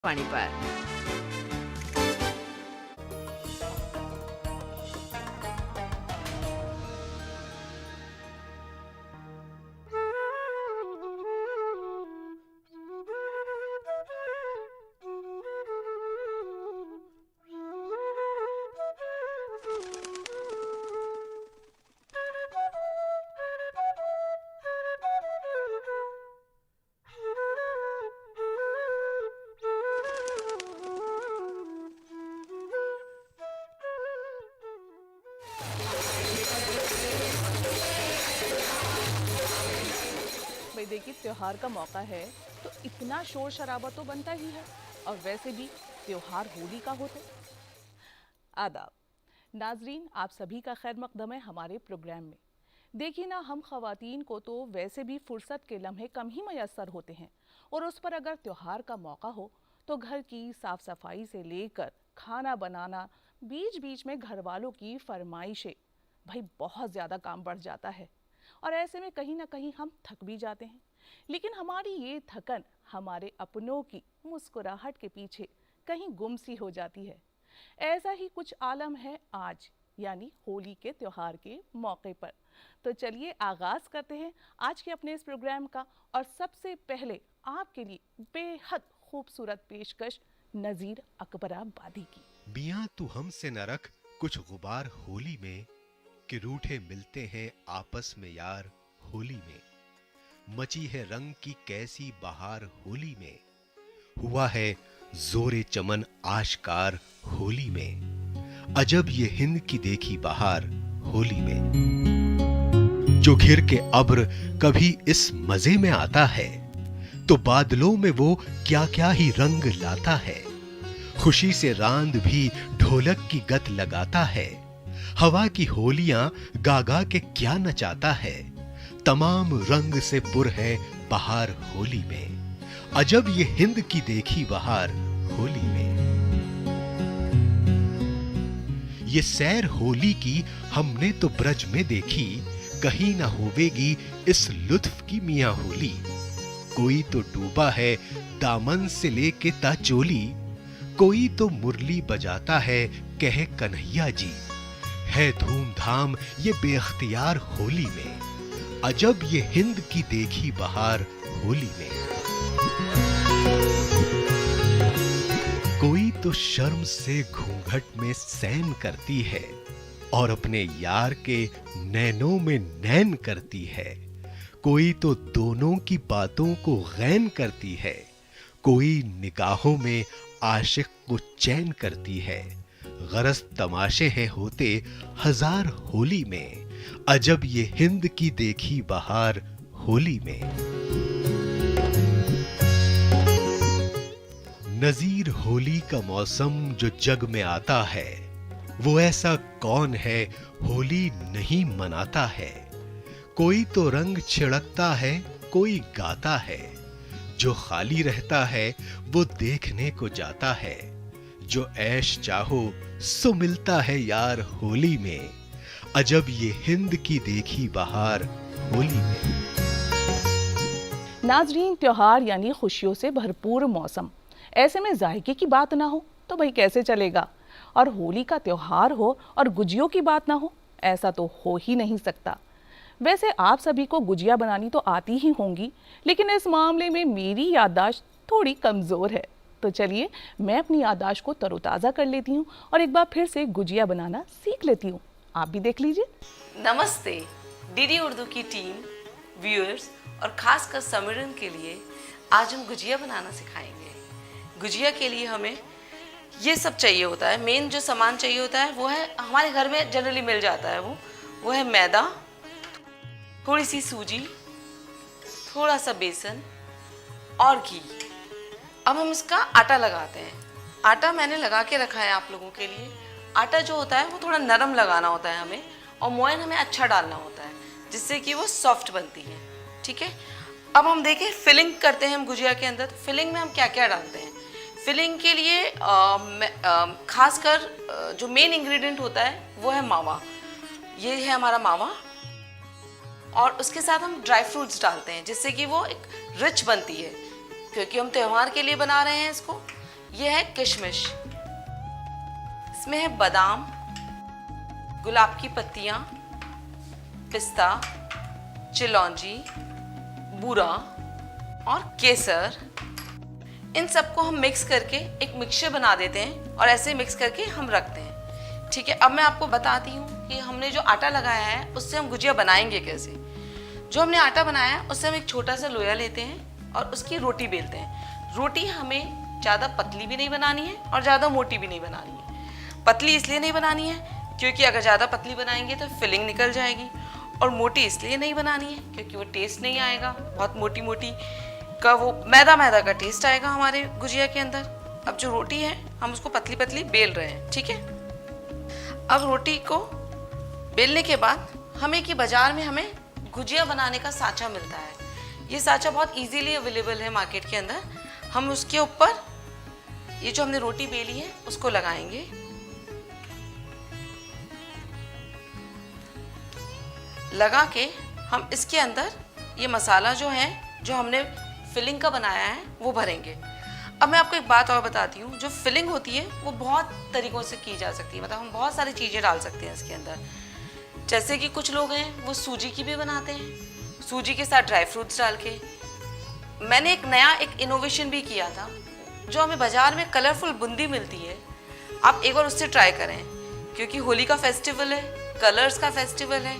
वाणी पर। भाई देखिए, त्योहार का मौका है तो इतना शोर शराबा तो बनता ही है। और वैसे भी त्योहार होली का होते। आदाब नाजरीन, आप सभी का खैर मकदम है हमारे प्रोग्राम में। देखिए ना, हम खवातीन को तो वैसे भी फुर्सत के लम्हे कम ही मैसर होते हैं, और उस पर अगर त्योहार का मौका हो तो घर की साफ सफाई से लेकर खाना बनाना, बीच बीच में घर वालों की फरमाइशें, भाई बहुत ज़्यादा काम बढ़ जाता है। और ऐसे में कहीं ना कहीं हम थक भी जाते हैं। लेकिन हमारी ये थकन हमारे अपनों की मुस्कुराहट के पीछे कहीं गुम सी हो जाती है। ऐसा ही कुछ आलम है आज, यानी होली के त्योहार के मौके पर। तो चलिए आगाज करते हैं आज के अपने इस प्रोग्राम का। और सबसे पहले आपके लिए बेहद खूबसूरत पेशकश नज़ीर अकबराबादी की। मियाँ तू हमसे न रख कुछ गुबार होली में, कि रूठे मिलते हैं आपस में यार होली में। मची है रंग की कैसी बहार होली में, हुआ है जोरे चमन आशकार होली में। अजब ये हिंद की देखी बहार होली में। जो घिर के अब्र कभी इस मजे में आता है, तो बादलों में वो क्या क्या ही रंग लाता है। खुशी से रांद भी ढोलक की गत लगाता है। हवा की होलियां गागा के क्या नचाता है। तमाम रंग से पुर है बहार होली में। अजब ये हिंद की देखी बहार होली में। ये सैर होली की हमने तो ब्रज में देखी, कहीं ना होवेगी इस लुत्फ की मियां होली। कोई तो डूबा है दामन से लेके ताचोली, कोई तो मुरली बजाता है कहे कन्हैया जी। है धूमधाम ये बेअख्तियार होली में। अजब ये हिंद की देखी बहार होली में। कोई तो शर्म से घूंघट में सैन करती है, और अपने यार के नैनों में नैन करती है। कोई तो दोनों की बातों को गैन करती है, कोई निगाहों में आशिक को चैन करती है। गरज तमाशे हैं होते हजार होली में। अजब ये हिंद की देखी बहार होली में। नजीर होली का मौसम जो जग में आता है, वो ऐसा कौन है होली नहीं मनाता है। कोई तो रंग छिड़कता है, कोई गाता है। जो खाली रहता है वो देखने को जाता है। जो ऐश चाहो सो मिलता है यार होली में। अजब ये हिंद की देखी बहार होली में। नाजरीन, त्योहार यानी खुशियों से भरपूर मौसम। ऐसे में जायके की बात ना हो तो भाई कैसे चलेगा। और होली का त्योहार हो और गुजियों की बात ना हो, ऐसा तो हो ही नहीं सकता। वैसे आप सभी को गुजिया बनानी तो आती ही होंगी, लेकिन इस मामले में मेरी याददाश्त थोड़ी कमज़ोर है। तो चलिए मैं अपनी याददाश्त को तरोताज़ा कर लेती हूँ और एक बार फिर से गुजिया बनाना सीख लेती हूँ। आप भी देख लीजिए। नमस्ते डीडी उर्दू की टीम, व्यूअर्स और खासकर समीरन के लिए आज हम गुजिया बनाना सिखाएंगे। गुजिया के लिए हमें ये सब चाहिए होता है। मेन जो सामान चाहिए होता है वो है, हमारे घर में जनरली मिल जाता है, वो है मैदा, थोड़ी सी सूजी, थोड़ा सा बेसन और घी। अब हम इसका आटा लगाते हैं। आटा मैंने लगा के रखा है आप लोगों के लिए। आटा जो होता है वो थोड़ा नरम लगाना होता है हमें, और मोयन हमें अच्छा डालना होता है जिससे कि वो सॉफ्ट बनती है। ठीक है, अब हम देखें फिलिंग करते हैं हम गुजिया के अंदर। फिलिंग में हम क्या क्या डालते हैं। फिलिंग के लिए खासकर जो मेन इंग्रेडिएंट होता है वो है मावा। ये है हमारा मावा, और उसके साथ हम ड्राई फ्रूट्स डालते हैं जिससे कि वो एक रिच बनती है, क्योंकि हम त्यौहार के लिए बना रहे हैं इसको। ये है किशमिश, इसमें है बादाम, गुलाब की पत्तियां, पिस्ता, चिलौंजी, बूरा और केसर। इन सबको हम मिक्स करके एक मिक्सचर बना देते हैं और ऐसे मिक्स करके हम रखते हैं। ठीक है, अब मैं आपको बताती हूँ कि हमने जो आटा लगाया है उससे हम गुजिया बनाएंगे कैसे। जो हमने आटा बनाया है उससे हम एक छोटा सा लोया लेते हैं और उसकी रोटी बेलते हैं। रोटी हमें ज़्यादा पतली भी नहीं बनानी है और ज़्यादा मोटी भी नहीं बनानी है। पतली इसलिए नहीं बनानी है क्योंकि अगर ज़्यादा पतली बनाएंगे तो फिलिंग निकल जाएगी, और मोटी इसलिए नहीं बनानी है क्योंकि वो टेस्ट नहीं आएगा, बहुत मोटी मोटी का वो मैदा मैदा का टेस्ट आएगा हमारे गुजिया के अंदर। अब जो रोटी है हम उसको पतली पतली बेल रहे हैं। ठीक है, अब रोटी को बेलने के बाद हमें कि बाजार में हमें गुजिया बनाने का साँचा मिलता है। ये साँचा बहुत इजीली अवेलेबल है मार्केट के अंदर। हम उसके ऊपर ये जो हमने रोटी बेली है उसको लगाएंगे, लगा के हम इसके अंदर ये मसाला जो है जो हमने फिलिंग का बनाया है वो भरेंगे। अब मैं आपको एक बात और बताती हूँ, जो फिलिंग होती है वो बहुत तरीक़ों से की जा सकती है, मतलब हम बहुत सारी चीज़ें डाल सकते हैं इसके अंदर। जैसे कि कुछ लोग हैं वो सूजी की भी बनाते हैं, सूजी के साथ ड्राई फ्रूट्स डाल के। मैंने एक नया इनोवेशन भी किया था, जो हमें बाज़ार में कलरफुल बूंदी मिलती है, आप एक बार उससे ट्राई करें क्योंकि होली का फेस्टिवल है, कलर्स का फेस्टिवल है,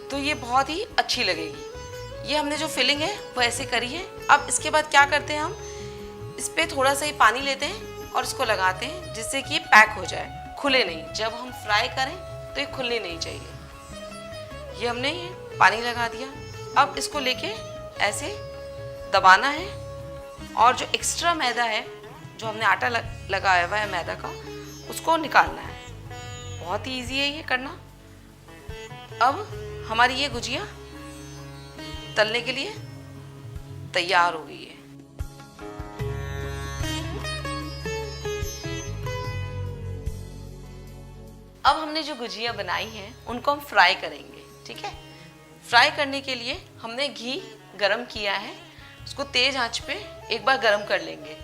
तो ये बहुत ही अच्छी लगेगी। ये हमने जो फिलिंग है वो ऐसे करी है। अब इसके बाद क्या करते हैं, हम इस पर थोड़ा सा ही पानी लेते हैं और इसको लगाते हैं जिससे कि ये पैक हो जाए, खुले नहीं। जब हम फ्राई करें तो ये खुलने नहीं चाहिए। ये हमने ये पानी लगा दिया। अब इसको लेके ऐसे दबाना है और जो एक्स्ट्रा मैदा है, जो हमने आटा लगाया हुआ है मैदा का, उसको निकालना है। बहुत ही ईजी है ये करना। अब हमारी ये गुजिया तलने के लिए तैयार हो गई है। अब हमने जो गुजिया बनाई है उनको हम फ्राई करेंगे। ठीक है, फ्राई करने के लिए हमने घी गरम किया है, उसको तेज आंच पे एक बार गरम कर लेंगे।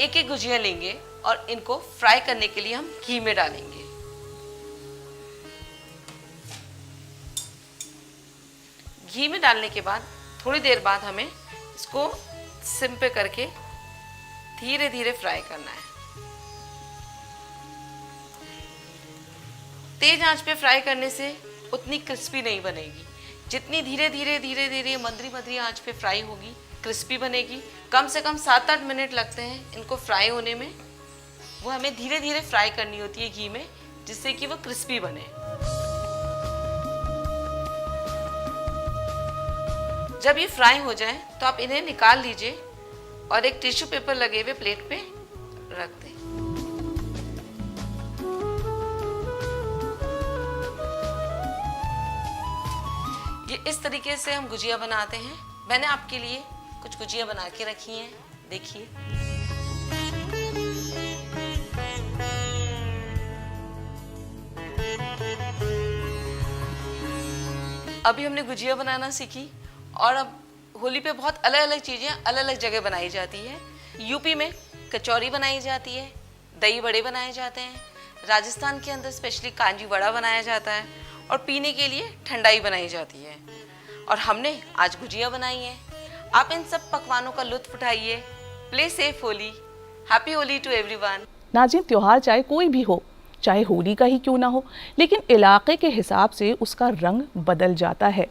एक एक गुजिया लेंगे और इनको फ्राई करने के लिए हम घी में डालेंगे। घी में डालने के बाद थोड़ी देर बाद हमें इसको सिम पे करके धीरे धीरे फ्राई करना है। तेज आंच पे फ्राई करने से उतनी क्रिस्पी नहीं बनेगी। जितनी धीरे धीरे धीरे धीरे मंदरी मंदरी आंच पे फ्राई होगी, क्रिस्पी बनेगी। कम से कम 7-8 मिनट लगते हैं इनको फ्राई होने में। वो हमें धीरे धीरे फ्राई करनी होती है घी में, जिससे कि वो क्रिस्पी बने। जब ये फ्राई हो जाए तो आप इन्हें निकाल लीजिए और एक टिश्यू पेपर लगे हुए प्लेट पे रख दें। ये इस तरीके से हम गुजिया बनाते हैं। मैंने आपके लिए कुछ गुजिया बना के रखी हैं, देखिए। अभी हमने गुजिया बनाना सीखी और अब होली पे बहुत अलग अलग चीज़ें अलग अलग जगह बनाई जाती है। यूपी में कचौरी बनाई जाती है, दही बड़े बनाए जाते हैं, राजस्थान के अंदर स्पेशली कांजी वड़ा बनाया जाता है, और पीने के लिए ठंडाई बनाई जाती है। और हमने आज गुजिया बनाई है। आप इन सब पकवानों का लुत्फ उठाइए। Play safe Holi. Happy Holi to everyone. नाज़रीन, त्योहार चाहे कोई भी हो, चाहे होली का ही क्यों ना हो, लेकिन इलाके के हिसाब से उसका रंग बदल जाता है।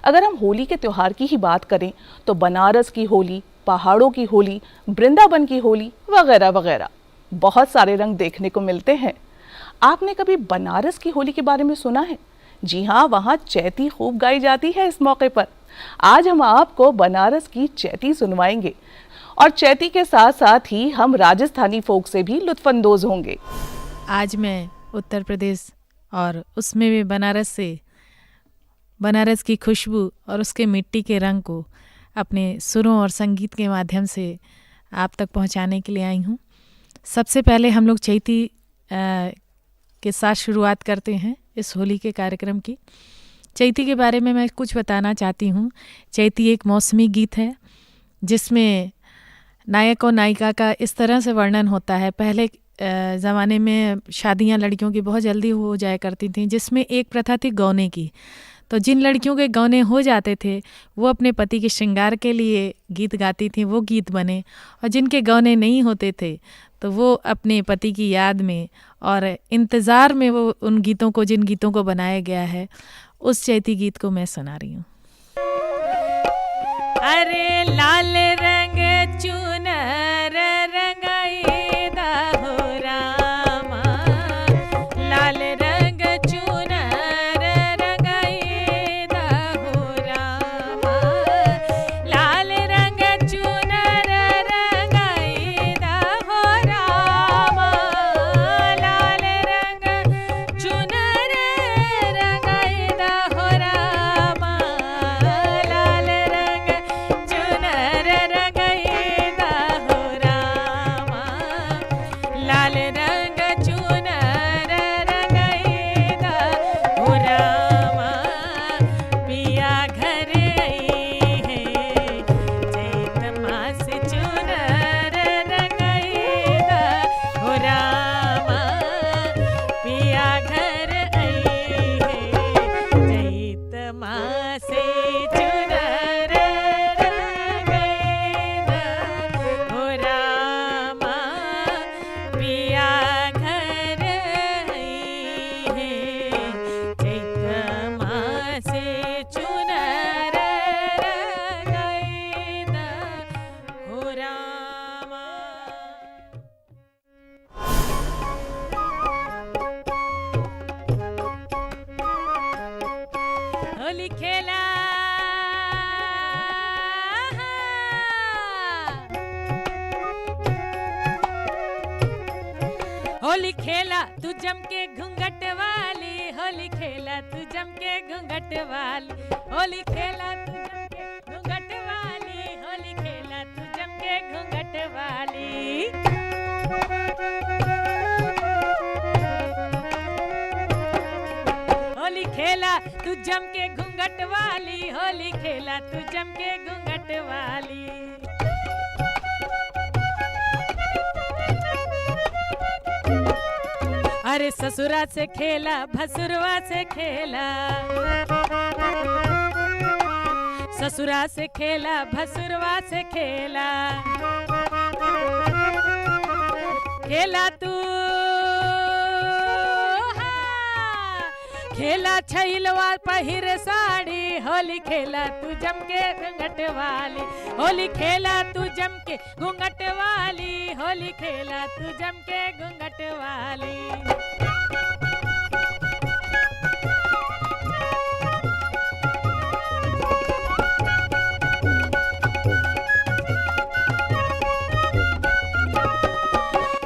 अगर हम होली के त्योहार की ही बात करें तो बनारस की होली, पहाड़ों की होली, वृंदावन की होली वगैरह वगैरह बहुत सारे रंग देखने को मिलते हैं। आपने कभी बनारस की होली के बारे में सुना है? जी हाँ, वहाँ चैती खूब गाई जाती है इस मौके पर। आज हम आपको बनारस की चैती सुनवाएंगे और चैती के साथ साथ ही हम राजस्थानी फोक से भी लुत्फानंदोज होंगे। आज मैं उत्तर प्रदेश और उसमें भी बनारस से बनारस की खुशबू और उसके मिट्टी के रंग को अपने सुरों और संगीत के माध्यम से आप तक पहुंचाने के लिए आई हूं। सबसे पहले हम लोग चैती के साथ शुरुआत करते हैं इस होली के कार्यक्रम की। चैती के बारे में मैं कुछ बताना चाहती हूँ। चैती एक मौसमी गीत है जिसमें नायक और नायिका का इस तरह से वर्णन होता है। पहले ज़माने में शादियां लड़कियों की बहुत जल्दी हो जाया करती थीं, जिसमें एक प्रथा थी गौने की। तो जिन लड़कियों के गौने हो जाते थे वो अपने पति के श्रृंगार के लिए गीत गाती थीं, वो गीत बने। और जिनके गौने नहीं होते थे तो वो अपने पति की याद में और इंतज़ार में वो उन गीतों को, जिन गीतों को बनाया गया है, उस चैती गीत को मैं सुना रही हूँ। अरे लाल रंग चुनर रंगाई हो रामा, लाल रंग चुनर रंगाई हो रामा, लाल रंग चुनर रंगाई हो रामा, लाल रंग चुनर रंगाई हो रामा, लाल रंग चुनर रंगाई हो रामा, लाल रंग चुनर रंगाई हो रामा, पिया घर आई है चैत मास चुनर रंगाई हो रामा, पिया घर आई है चैत मास चुनर रंगाई हो रामा, पिया घर आई है चैत मास चुनर रंगाई हो रामा। होली खेला होली खेला तू जम के घूंघट वाली, होली खेला तू जम के घूंघट वाली, होली खेला तू जम के घूंघट वाली, होली खेला तू जम के घूंघट वाली। होली खेला तू जम के घूंघट वाली, होली खेला तू जम के घूंघट वाली। अरे ससुरा से खेला भसुरवा से खेला, ससुरा से खेला भसुरवा से खेला, खेला तू खेला छैलवा पहिर साड़ी, होली खेला तू जम के घूंघट वाली, होली खेला तू जम के घूंघट वाली, होली खेला तू जम के घूंघट वाली।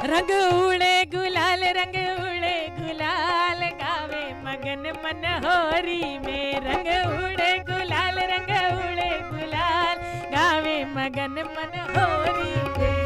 रंग उड़े गुलाल, रंग उड़े गुलाल, गावे मगन मन होरी में, रंग उड़े गुलाल, रंग उड़े गुलाल, गावे मगन मन होरी में।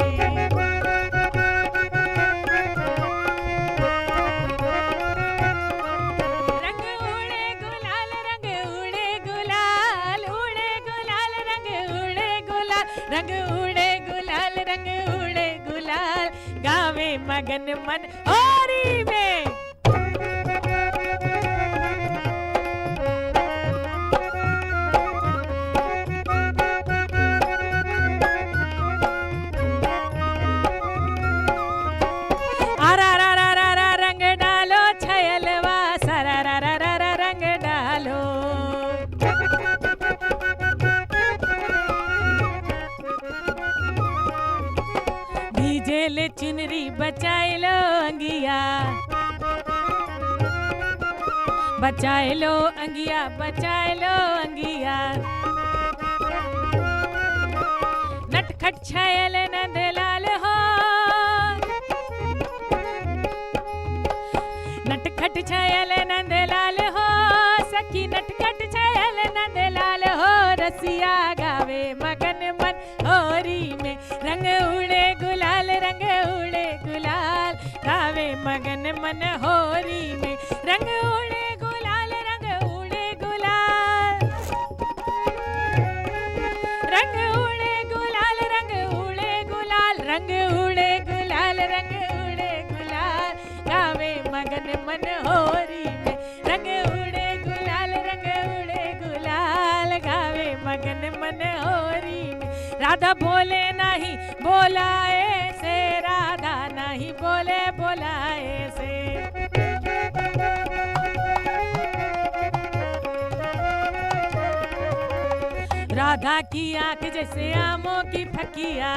रंग उड़े गुलाल, रंग उड़े गुलाल, उड़े गुलाल, रंग उड़े गुलाल, रंग उड़े गुलाल, रंग उड़े गुलाल, गावे मगन मन होरी में। आरा रा रा रा रा रंग डालो छयलवा, सरा रा रा रा रा रंग डालो। भीजे ले चुनरी बचाए लो अंगिया, बचाए लो अंगिया, बचाए लो अंगिया। नटखट छायल नंदलाल हो, नटखट छायल नंदलाल हो, सखी नटखट छायल नंदलाल हो, रसिया गावे मगन मन होरी में। रंग उड़े गुलाल, रंग उड़े गुलाल, गावे मगन मन होरी में। रंग उड़े गुलाल, रंग उड़े गुलाल, रंग उड़े गुलाल, रंग उड़े गुलाल, मगन मन होरी में, रंग उड़े गुलाल गावे मगन मन होरी में। राधा बोले नहीं बोलाए से, राधा नहीं बोले बोलाए से। राधा की आंख जैसे आमों की फकिया,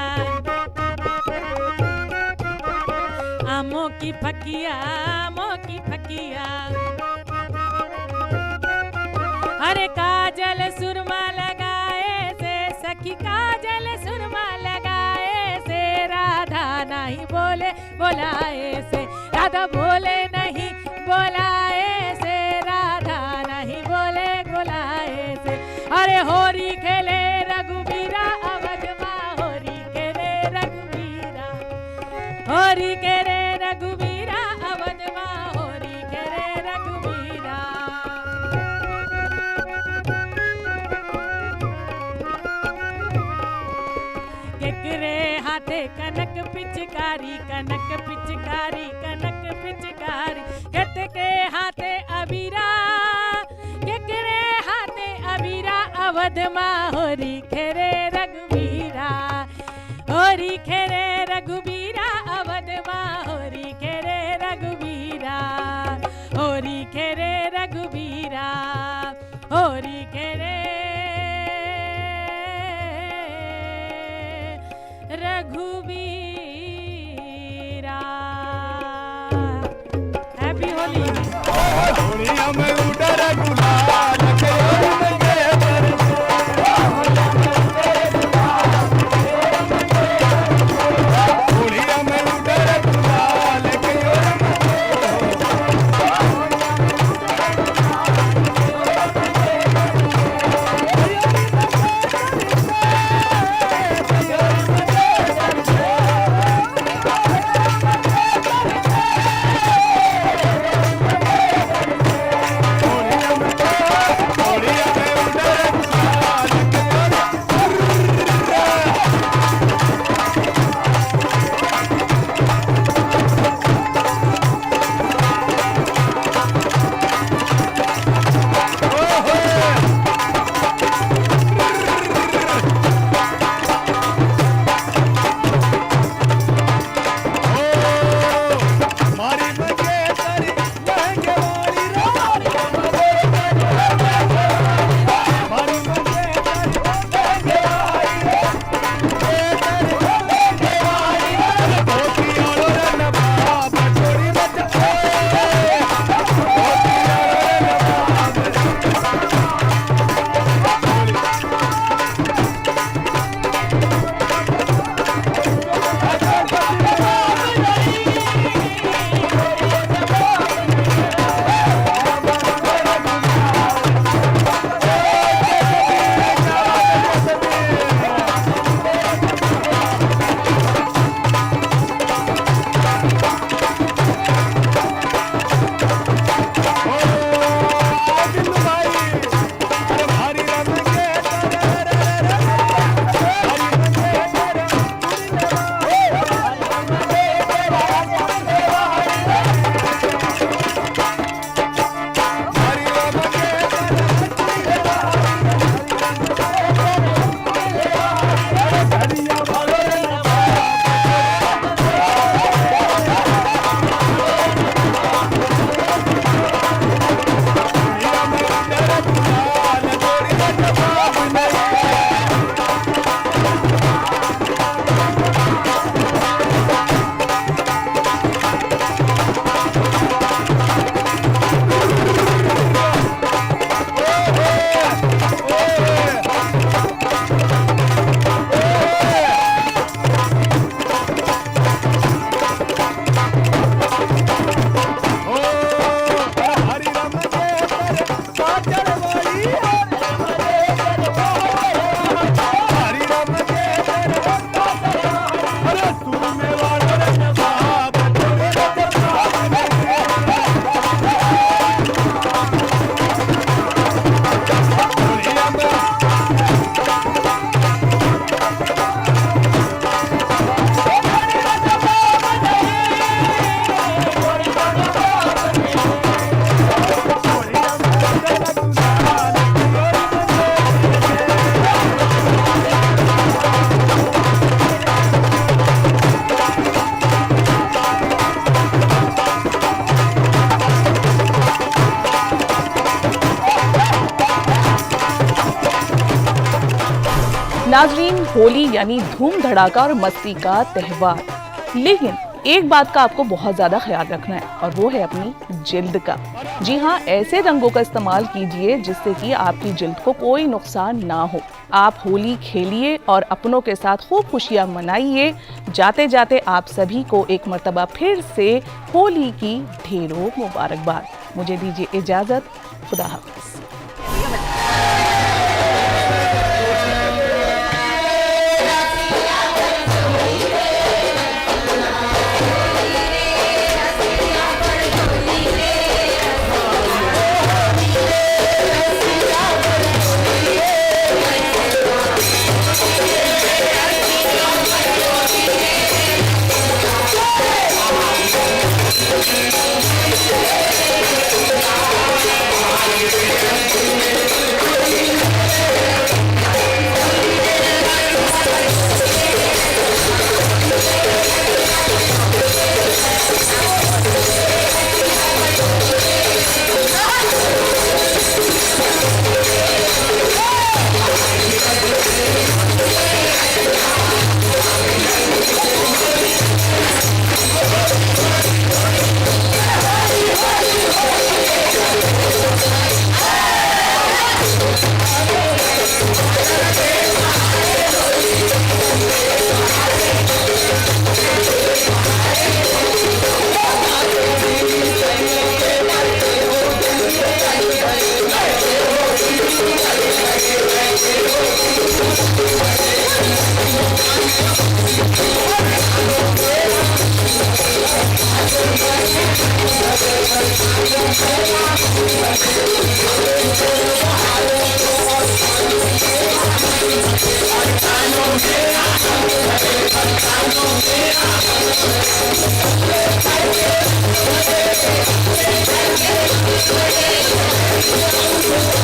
आमों की फकिया, आमों की फकिया। अरे काजल सुरमा लगाए से, सखी काजल सुरमा लगाए से, राधा नहीं बोले बोलाए से। राधा बोले नहीं बोलाए से, राधा नहीं बोले बोलाए से। अरे होरी खेले रघुबीरा अवध माँ, होरी खेले रघुबीरा, होरी खेले रघुबीरा अवध माँ, होरी खेले रघुबीरा। केकरे हाथे कनक पिचकारी, कनक पिचकारी, कनक पिचकारी। केत के हाथे अबीरा, केकरे हाथे अबीरा अवध माँ, होरी खेरे रघुबीरा, होरी खेरे रघुबीरा अवध माँ, होरी खेरे रघुबीरा, होरी खेरे रघुबीरा, होरी खेरे रघुबीरा। हैप्पी होली। दुनिया में उड़े गुलाल के उड़े पर, दुनिया में उड़े गुलाल के नाजरीन, होली यानी धूम धड़ाका और मस्ती का त्योहार, लेकिन एक बात का आपको बहुत ज्यादा ख्याल रखना है और वो है अपनी जिल्द का। जी हाँ, ऐसे रंगों का इस्तेमाल कीजिए जिससे कि आपकी जिल्द को कोई नुकसान ना हो। आप होली खेलिए और अपनों के साथ खूब खुशियां मनाइए। जाते जाते आप सभी को एक मर्तबा फिर से होली की ढेरों मुबारकबाद। मुझे दीजिए इजाजत, खुदा हाफिज। Hey!